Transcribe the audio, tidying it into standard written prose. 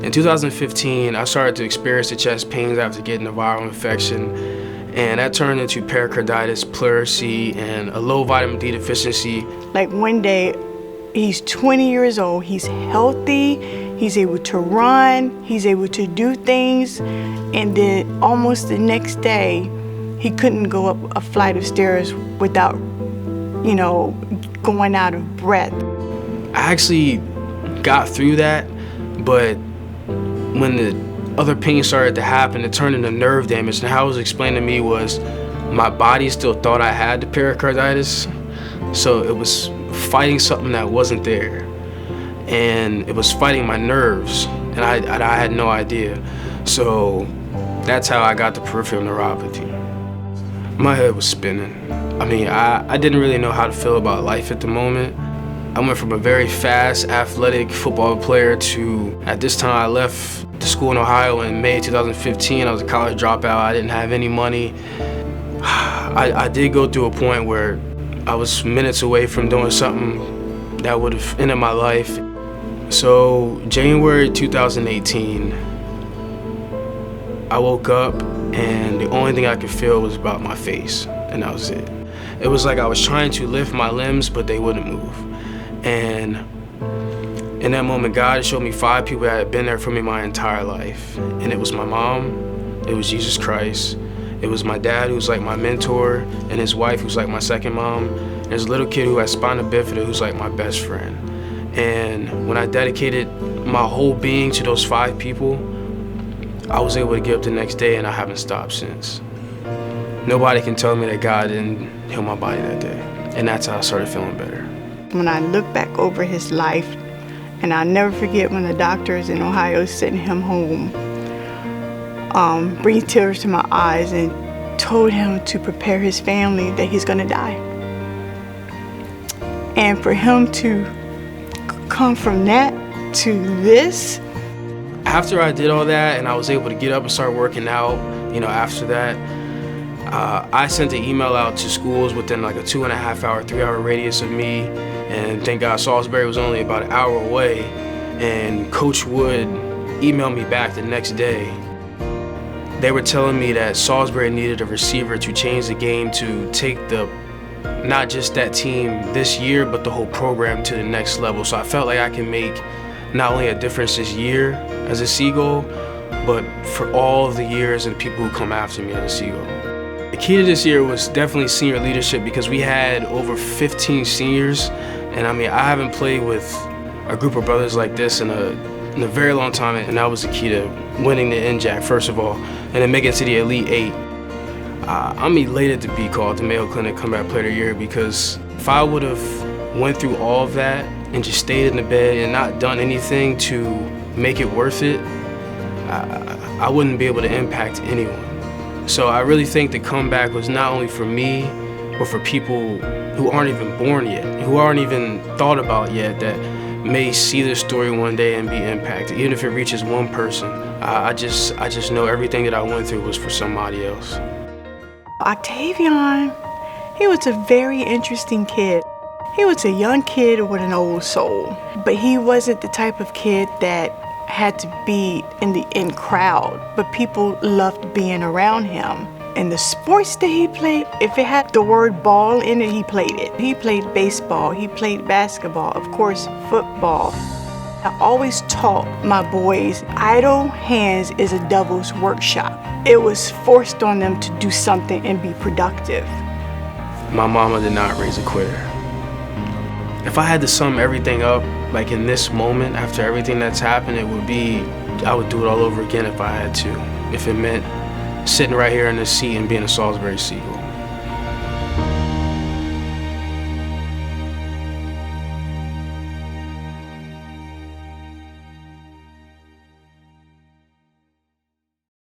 In 2015, I started to experience the chest pains after getting a viral infection, and that turned into pericarditis, pleurisy, and a low vitamin D deficiency. Like one day, he's 20 years old, he's healthy, he's able to run, he's able to do things, and then almost the next day, he couldn't go up a flight of stairs without, going out of breath. I actually got through that, but when the other pain started to happen, it turned into nerve damage, and how it was explained to me was my body still thought I had the pericarditis, so it was fighting something that wasn't there, and it was fighting my nerves, and I had no idea. So that's how I got the peripheral neuropathy. My head was spinning. I didn't really know how to feel about life at the moment. I went from a very fast, athletic football player to, at this time, I left the school in Ohio in May 2015. I was a college dropout. I didn't have any money. I did go through a point where I was minutes away from doing something that would have ended my life. So January 2018, I woke up and the only thing I could feel was about my face, and that was it. It was like I was trying to lift my limbs, but they wouldn't move. And in that moment, God showed me 5 people that had been there for me my entire life. And it was my mom, it was Jesus Christ, it was my dad, who's like my mentor, and his wife, who's like my second mom. And there's a little kid who has spina bifida, who's like my best friend. And when I dedicated my whole being to those 5 people, I was able to get up the next day, and I haven't stopped since. Nobody can tell me that God didn't heal my body that day. And that's how I started feeling better. When I look back over his life, and I'll never forget when the doctors in Ohio sent him home, bring tears to my eyes and told him to prepare his family that he's gonna die. And for him to come from that to this. After I did all that and I was able to get up and start working out, after that, I sent an email out to schools within like a 2.5 hour, 3 hour radius of me. And thank God Salisbury was only about an hour away. And Coach Wood emailed me back the next day. They were telling me that Salisbury needed a receiver to change the game, to take not just that team this year, but the whole program to the next level. So I felt like I can make not only a difference this year as a Seagull, but for all of the years and people who come after me as a Seagull. The key to this year was definitely senior leadership, because we had over 15 seniors, and I haven't played with a group of brothers like this in a very long time, and that was the key to winning the NJAC, first of all, and then making it to the Elite 8. I'm elated to be called the Mayo Clinic Comeback Player of the Year, because if I would have went through all of that and just stayed in the bed and not done anything to make it worth it, I wouldn't be able to impact anyone. So I really think the comeback was not only for me, but for people who aren't even born yet, who aren't even thought about yet, that may see this story one day and be impacted. Even if it reaches one person, I just know everything that I went through was for somebody else. Octavion, he was a very interesting kid. He was a young kid with an old soul, but he wasn't the type of kid that had to be in crowd, but people loved being around him. And the sports that he played, if it had the word ball in it, he played it. He played baseball, he played basketball, of course, football. I always taught my boys, idle hands is a devil's workshop. It was forced on them to do something and be productive. My mama did not raise a quitter. If I had to sum everything up, like in this moment, after everything that's happened, it would be, I would do it all over again if I had to. If it meant sitting right here in this seat and being a Salisbury Seagull.